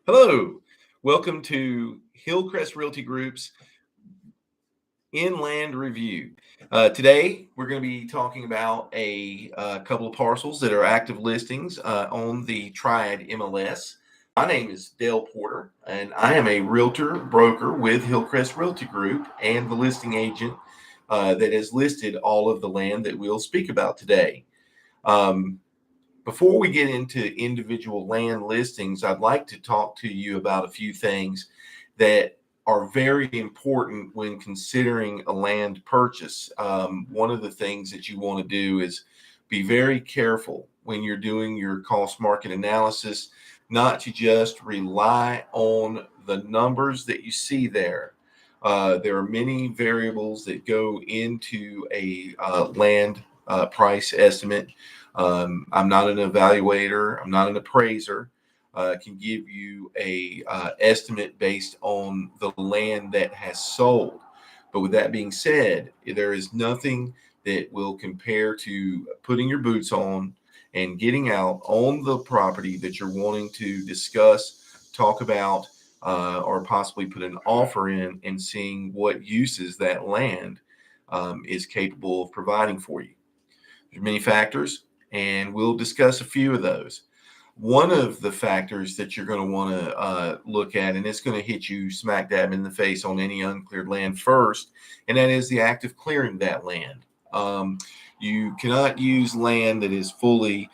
Hello, welcome to Hillcrest Realty Group's Inland Review. Today, we're going to be talking about a couple of parcels that are active listings on the Triad MLS. My name is Dale Porter, and I am a realtor broker with Hillcrest Realty Group and the listing agent that has listed all of the land that we'll speak about today. Um, Before we get into individual land listings, I'd like to talk to you about a few things that are very important when considering a land purchase. One of the things that you want to do is be very careful when you're doing your cost market analysis, not to just rely on the numbers that you see there. There are many variables that go into a land price estimate. I'm not an evaluator. I'm not an appraiser. Can give you a estimate based on the land that has sold. But with that being said, there is nothing that will compare to putting your boots on and getting out on the property that you're wanting to discuss, talk about, or possibly put an offer in, and seeing what uses that land is capable of providing for you. There's many factors, and we'll discuss a few of those. One of the factors that you're going to want to look at, and it's going to hit you smack dab in the face on any uncleared land first, and that is the act of clearing that land. You cannot use land that is fully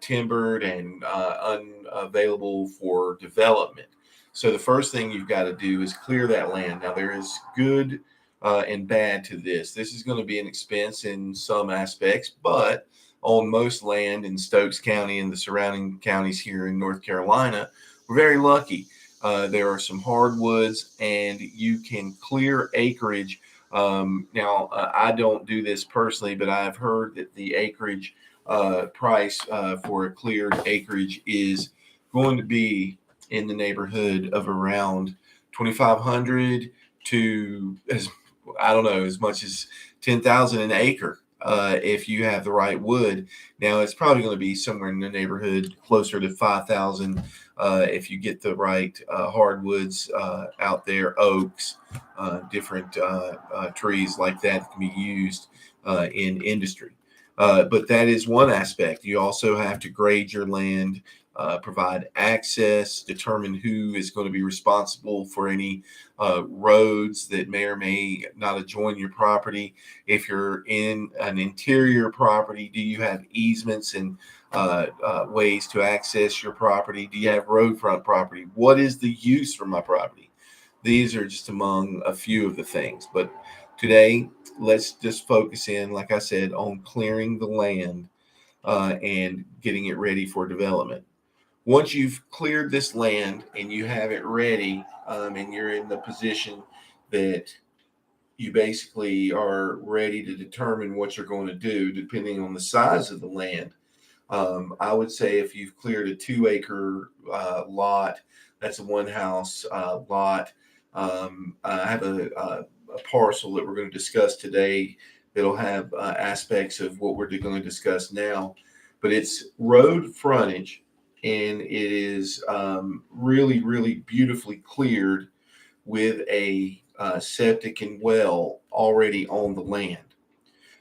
timbered and unavailable for development. So the first thing you've got to do is clear that land. Now, there is good and bad to this. This is going to be an expense in some aspects, but on most land in Stokes County and the surrounding counties here in North Carolina, we're very lucky. There are some hardwoods, and you can clear acreage. Now, I don't do this personally, but I've heard that the acreage price for a cleared acreage is going to be in the neighborhood of around 2,500 to, as I don't know, as much as 10,000 an acre. If you have the right wood. Now, it's probably going to be somewhere in the neighborhood closer to 5,000 if you get the right hardwoods out there, oaks, different trees like that can be used in industry. But that is one aspect. You also have to grade your land, provide access, determine who is going to be responsible for any roads that may or may not adjoin your property. If you're in an interior property, do you have easements and ways to access your property? Do you have roadfront property? What is the use for my property? These are just among a few of the things. But today, let's just focus in, like I said, on clearing the land and getting it ready for development. Once you've cleared this land and you have it ready, and you're in the position that you basically are ready to determine what you're going to do, depending on the size of the land. I would say if you've cleared a 2 acre lot, that's a one house lot. I have a parcel that we're going to discuss today that'll have aspects of what we're going to discuss now, but it's road frontage, and it is really, really beautifully cleared with a septic and well already on the land.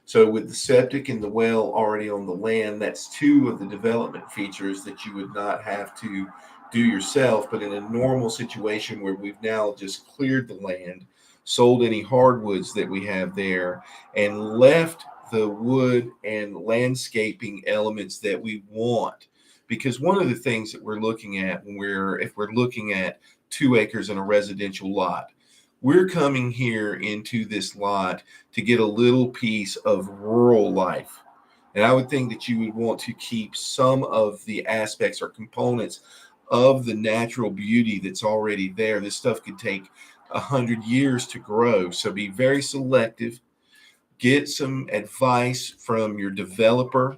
So with the septic and the well already on the land, that's two of the development features that you would not have to do yourself. But in a normal situation where we've now just cleared the land, sold any hardwoods that we have there, and left the wood and landscaping elements that we want. Because one of the things that we're looking at if we're looking at 2 acres in a residential lot, we're coming here into this lot to get a little piece of rural life. And I would think that you would want to keep some of the aspects or components of the natural beauty that's already there. This stuff could take 100 years to grow. So be very selective. Get some advice from your developer,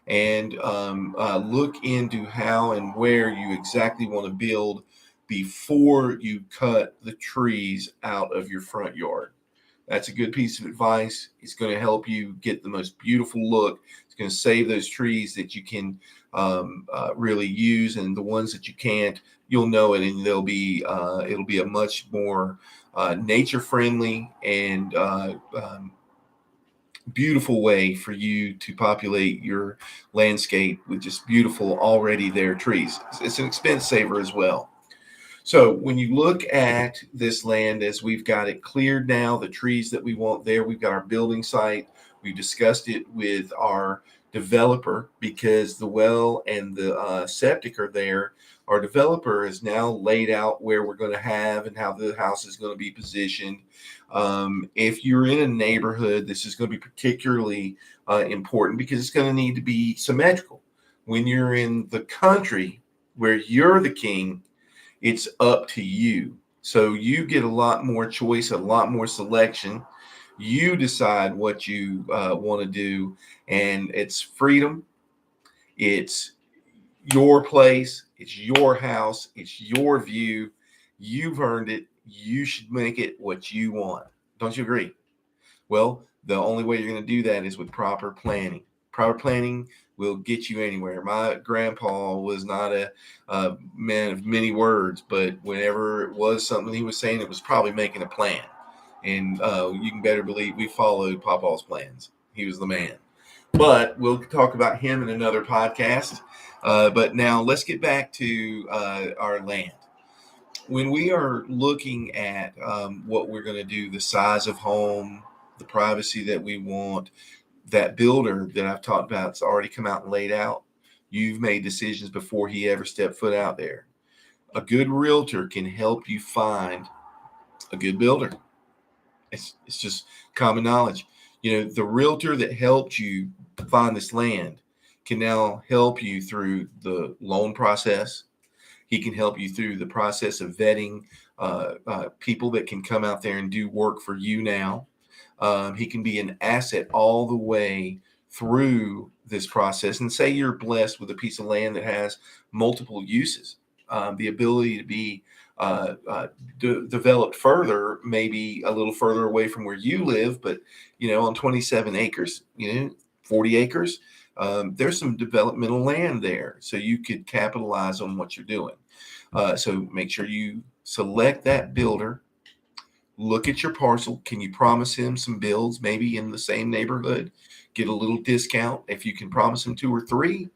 and look into how and where you exactly want to build before you cut the trees out of your front yard. That's a good piece of advice. It's going to help you get the most beautiful look. It's going to save those trees that you can really use, and the ones that you can't, you'll know it, and it'll be a much more nature friendly and beautiful way for you to populate your landscape with just beautiful already there trees. It's an expense saver as well. So when you look at this land, as we've got it cleared now, the trees that we want there, we've got our building site. We discussed it with our developer because the well and the septic are there. Our developer has now laid out where we're going to have and how the house is going to be positioned. If you're in a neighborhood, this is going to be particularly important because it's going to need to be symmetrical. When you're in the country where you're the king, it's up to you. So you get a lot more choice, a lot more selection. You decide what you want to do, and it's freedom. It's your place. It's your house. It's your view. You've earned it. You should make it what you want. Don't you agree? Well, the only way you're going to do that is with proper planning. Proper planning will get you anywhere. My grandpa was not a man of many words, but whenever it was something he was saying, it was probably making a plan. And you can better believe we followed Papa's plans. He was the man. But we'll talk about him in another podcast. But now let's get back to our land. When we are looking at what we're going to do, the size of home, the privacy that we want, that builder that I've talked about has already come out and laid out. You've made decisions before he ever stepped foot out there. A good realtor can help you find a good builder. It's just common knowledge. You know, the realtor that helped you find this land can now help you through the loan process. He can help you through the process of vetting people that can come out there and do work for you now. He can be an asset all the way through this process. And say you're blessed with a piece of land that has multiple uses, the ability to be developed further, maybe a little further away from where you live, but on 27 acres, 40 acres. There's some developmental land there, so you could capitalize on what you're doing. So make sure you select that builder. Look at your parcel. Can you promise him some builds, maybe in the same neighborhood? Get a little discount. If you can promise him 2 or 3,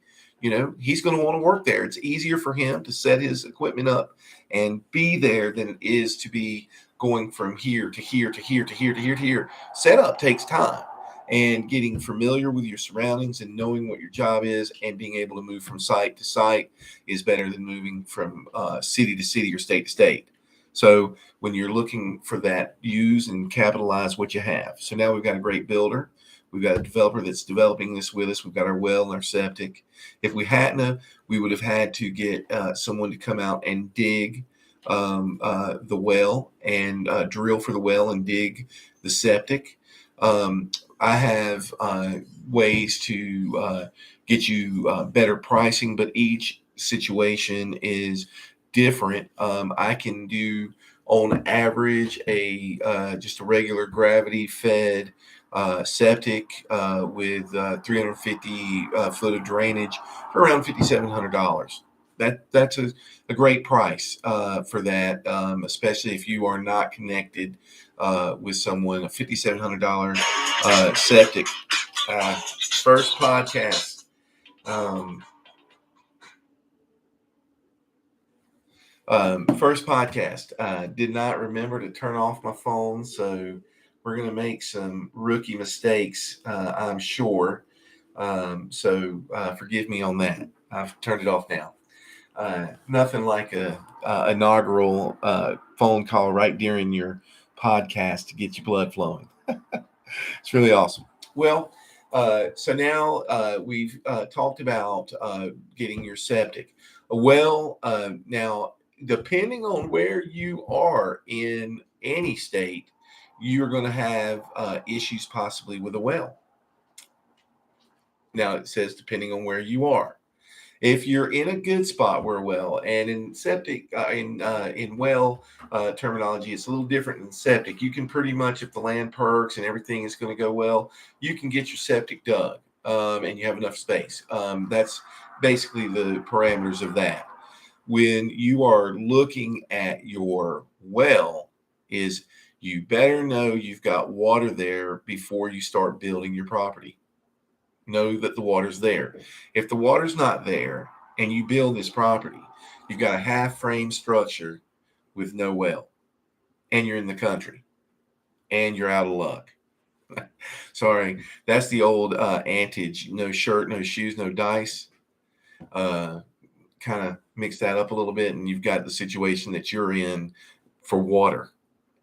he's going to want to work there. It's easier for him to set his equipment up and be there than it is to be going from here to here to here to here to here to here. Setup takes time, and getting familiar with your surroundings and knowing what your job is and being able to move from site to site is better than moving from city to city or state to state. So when you're looking for that, use and capitalize what you have. So now we've got a great builder. We've got a developer that's developing this with us. We've got our well and our septic. If we hadn't, we would have had to get someone to come out and dig the well and drill for the well and dig the septic. I have ways to get you better pricing, but each situation is different. I can do on average just a regular gravity fed septic with 350 foot of drainage for around $5,700. That's a great price for that, especially if you are not connected with someone. A $5,700 septic. First podcast. First podcast. Did not remember to turn off my phone, so we're going to make some rookie mistakes, I'm sure. So forgive me on that. I've turned it off now. Nothing like a inaugural phone call right during your podcast to get your blood flowing. It's really awesome. Well, so now we've talked about getting your septic. Well, now, depending on where you are in any state, you're going to have issues possibly with a well. Now, it says depending on where you are. If you're in a good spot where well, and in septic, in well terminology, it's a little different than septic. You can pretty much, if the land perks and everything is going to go well, you can get your septic dug, and you have enough space. That's basically the parameters of that. When you are looking at your well, is you better know you've got water there before you start building your property. Know that the water's there. If the water's not there and you build this property, you've got a half frame structure with no well, and you're in the country and you're out of luck. Sorry, that's the old antage: no shirt, no shoes, no dice. Uh, kind of mix that up a little bit, and you've got the situation that you're in for water.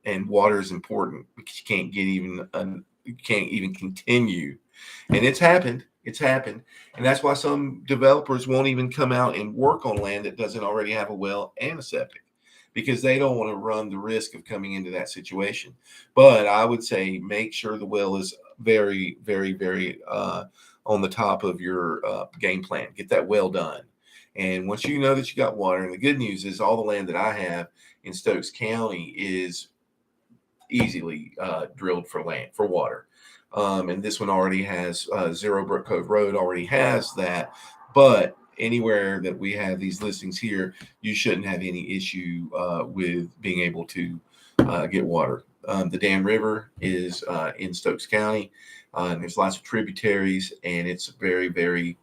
And water is important because you can't get even you can't even continue. And it's happened. It's happened. And that's why some developers won't even come out and work on land that doesn't already have a well and a septic, because they don't want to run the risk of coming into that situation. But I would say make sure the well is very, very, very on the top of your game plan. Get that well done. And once you know that you got water, and the good news is all the land that I have in Stokes County is easily drilled for water. And this one already has O Brook Cove Rd already has that. But anywhere that we have these listings here, you shouldn't have any issue with being able to get water. The Dan River is in Stokes County, and there's lots of tributaries, and it's very, very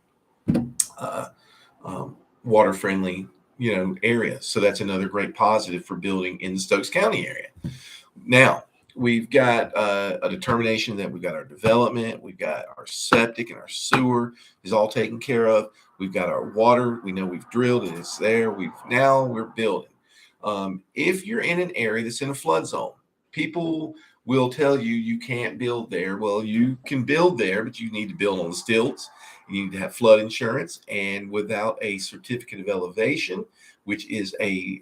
water friendly, area. So that's another great positive for building in the Stokes County area. Now, we've got a determination that we've got our development, we've got our septic, and our sewer is all taken care of. We've got our water. We know we've drilled and it's there. We're building. If you're in an area that's in a flood zone, people will tell you you can't build there. Well, you can build there, but you need to build on stilts. You need to have flood insurance, and without a certificate of elevation, which is a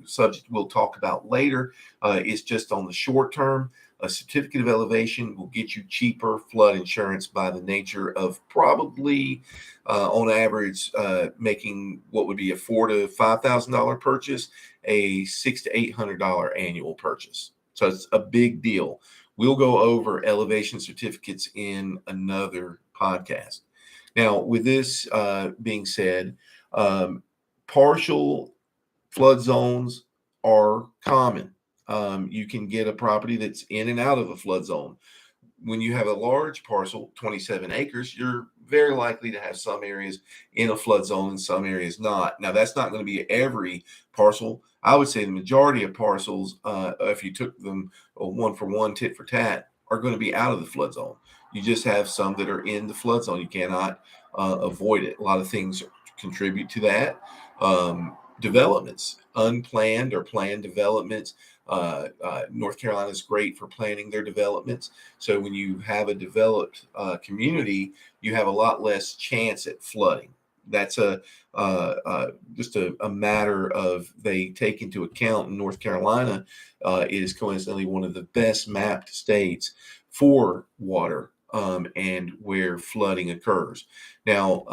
subject we'll talk about later, is just on the short term. A certificate of elevation will get you cheaper flood insurance by the nature of probably, on average, making what would be a $4,000 to $5,000 purchase, a $600 to $800 annual purchase. So it's a big deal. We'll go over elevation certificates in another podcast. Now, with this being said, partial flood zones are common. You can get a property that's in and out of a flood zone. When you have a large parcel, 27 acres, you're very likely to have some areas in a flood zone and some areas not. Now, that's not going to be every parcel. I would say the majority of parcels, if you took them one for one, tit for tat, are going to be out of the flood zone. You just have some that are in the flood zone. You cannot avoid it. A lot of things contribute to that. Developments, unplanned or planned developments. North Carolina is great for planning their developments. So when you have a developed community, you have a lot less chance at flooding. That's just a matter of they take into account. In North Carolina is coincidentally one of the best mapped states for water and where flooding occurs. Now,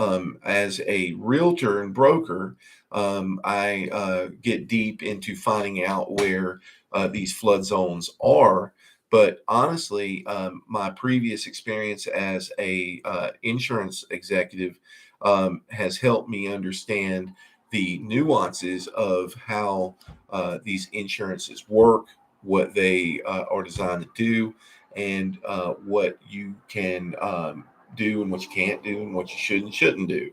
as a realtor and broker, I get deep into finding out where these flood zones are. But honestly, my previous experience as a insurance executive has helped me understand the nuances of how these insurances work, what they are designed to do, and what you can do and what you can't do and what you should and shouldn't do.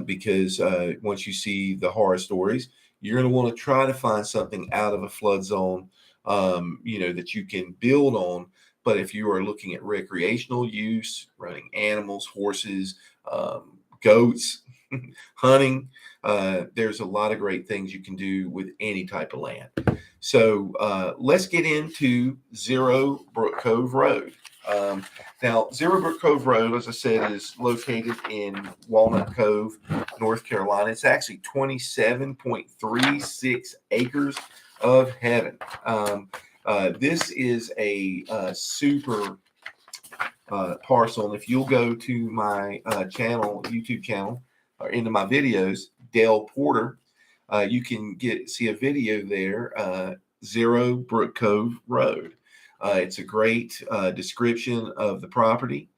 Because once you see the horror stories, you're going to want to try to find something out of a flood zone, that you can build on. But if you are looking at recreational use, running animals, horses, goats, hunting, there's a lot of great things you can do with any type of land. So let's get into O Brook Cove Rd. Now, O Brook Cove Rd, as I said, is located in Walnut Cove, North Carolina. It's actually 27.36 acres of heaven. This is a super parcel. And if you'll go to my YouTube channel, or into my videos, Dale Porter, you can see a video there, 0 Brook Cove Road. It's a great description of the property,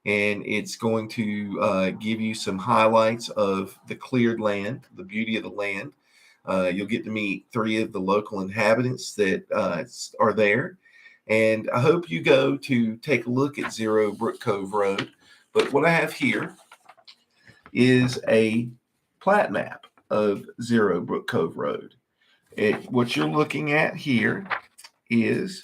and it's going to give you some highlights of the cleared land, the beauty of the land. You'll get to meet 3 of the local inhabitants that are there. And I hope you go to take a look at 0 Brook Cove Road. But what I have here is a plat map of 0 Brook Cove Road. What you're looking at here is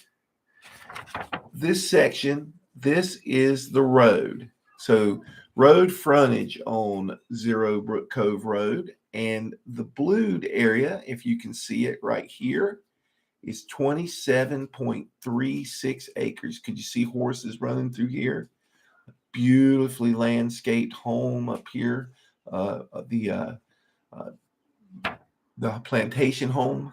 this section. This is the road. So road frontage on 0 Brook Cove Road, and the blued area, if you can see it right here, is 27.36 acres. Could you see horses running through here? Beautifully landscaped home up here. The plantation home.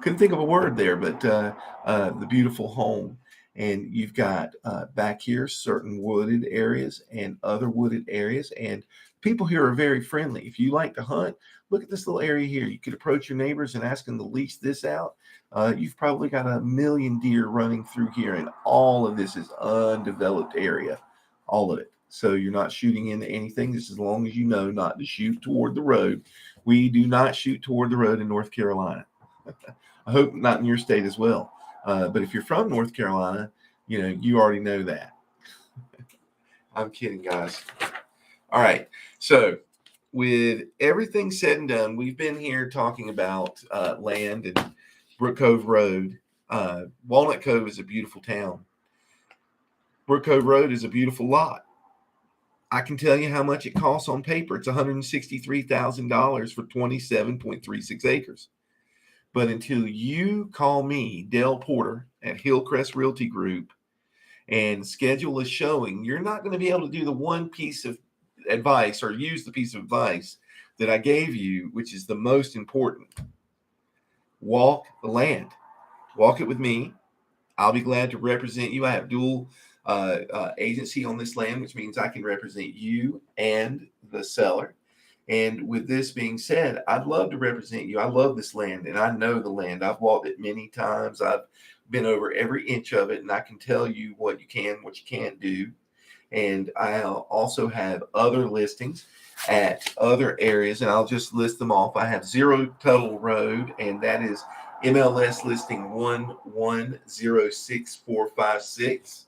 Couldn't think of a word there, but the beautiful home. And you've got back here certain wooded areas and other wooded areas. And people here are very friendly. If you like to hunt, look at this little area here. You could approach your neighbors and ask them to lease this out. You've probably got 1 million deer running through here, and all of this is undeveloped area, all of it. So you're not shooting into anything. Just as long as you know not to shoot toward the road. We do not shoot toward the road in North Carolina. I hope not in your state as well. But if you're from North Carolina, you already know that. I'm kidding, guys. All right. So with everything said and done, we've been here talking about land and Brook Cove Road. Walnut Cove is a beautiful town. Brook Cove Road is a beautiful lot. I can tell you how much it costs on paper. It's $163,000 for 27.36 acres. But until you call me, Dale Porter, at Hillcrest Realty Group, and schedule a showing, you're not going to be able to do the one piece of advice or use the piece of advice that I gave you, which is the most important. Walk the land. Walk it with me. I'll be glad to represent you. I have dual agency on this land, which means I can represent you and the seller. And with this being said, I'd love to represent you. I love this land, and I know the land. I've walked it many times. I've been over every inch of it, and I can tell you what you can, what you can't do. And I'll also have other listings at other areas, and I'll just list them off. I have 0 Tuttle Road, and that is MLS listing 1106456.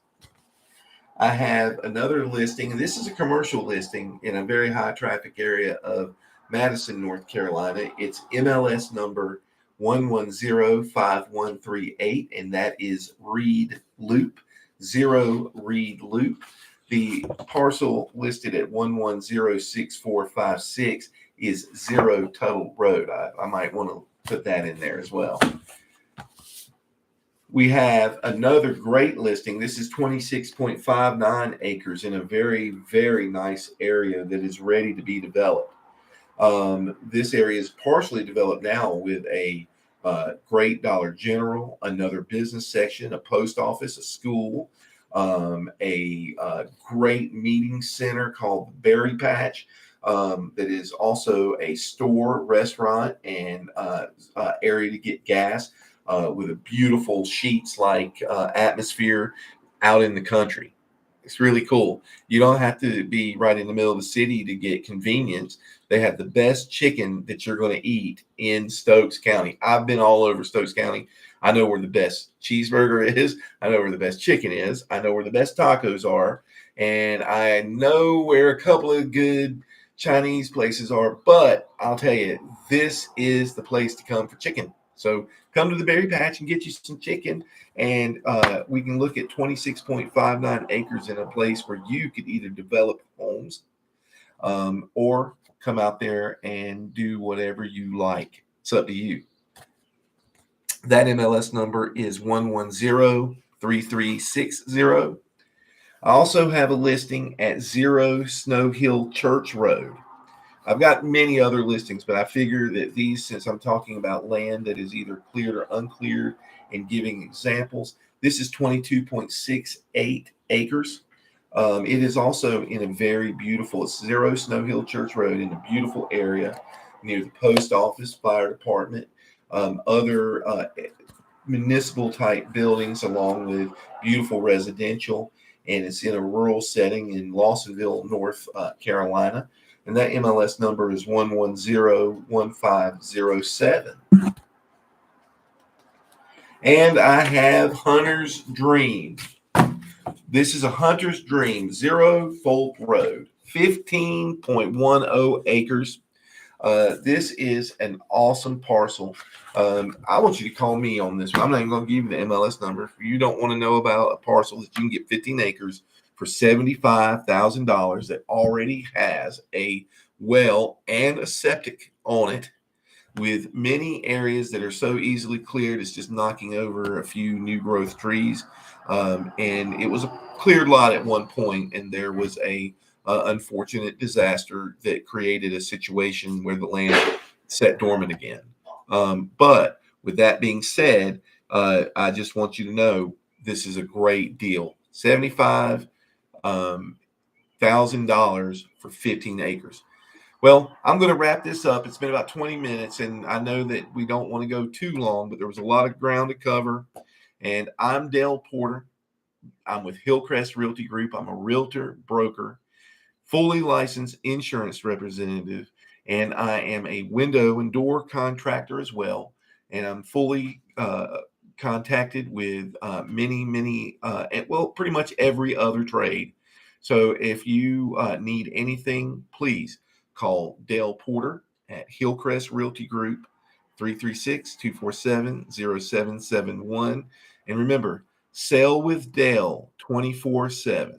I have another listing, and this is a commercial listing in a very high traffic area of Madison, North Carolina. It's MLS number 1105138, and that is Reed Loop, 0 Reed Loop. The parcel listed at 1106456 is 0 Tuttle Road. I might want to put that in there as well. We have another great listing. This is 26.59 acres in a very, very nice area that is ready to be developed. This area is partially developed now with a great Dollar General, another business section, a post office, a school, a great meeting center called the Berry Patch, that is also a store, restaurant, and area to get gas. With a beautiful sheets-like atmosphere out in the country. It's really cool. You don't have to be right in the middle of the city to get convenience. They have the best chicken that you're going to eat in Stokes County. I've been all over Stokes County. I know where the best cheeseburger is. I know where the best chicken is. I know where the best tacos are. And I know where a couple of good Chinese places are. But I'll tell you, this is the place to come for chicken. So come to the Berry Patch and get you some chicken, and we can look at 26.59 acres in a place where you could either develop homes or come out there and do whatever you like. It's up to you. That MLS number is 1103360. I also have a listing at 0 Snow Hill Church Road. I've got many other listings, but I figure that these, since I'm talking about land that is either cleared or uncleared and giving examples, this is 22.68 acres. It is also in a very beautiful, it's 0 Snow Hill Church Road in a beautiful area near the post office, fire department, other municipal type buildings, along with beautiful residential. And it's in a rural setting in Lawsonville, North Carolina. And that MLS number is 1101507. And I have Hunter's Dream. This is a Hunter's Dream, 0 Folk Road, 15.10 acres. This is an awesome parcel. I want you to call me on this one. I'm not even going to give you the MLS number. If you don't want to know about a parcel that you can get 15 acres for $75,000 that already has a well and a septic on it, with many areas that are so easily cleared, it's just knocking over a few new growth trees. And it was a cleared lot at one point, and there was a unfortunate disaster that created a situation where the land sat dormant again. But with that being said, I just want you to know this is a great deal. $75,000 for 15 acres. Well, I'm going to wrap this up. It's been about 20 minutes, and I know that we don't want to go too long, but there was a lot of ground to cover. And I'm Dale Porter. I'm with Hillcrest Realty Group. I'm a realtor, broker, fully licensed insurance representative, and I am a window and door contractor as well. And I'm fully contacted with many, pretty much every other trade. So if you need anything, please call Dale Porter at Hillcrest Realty Group, 336-247-0771. And remember, sell with Dale 24/7.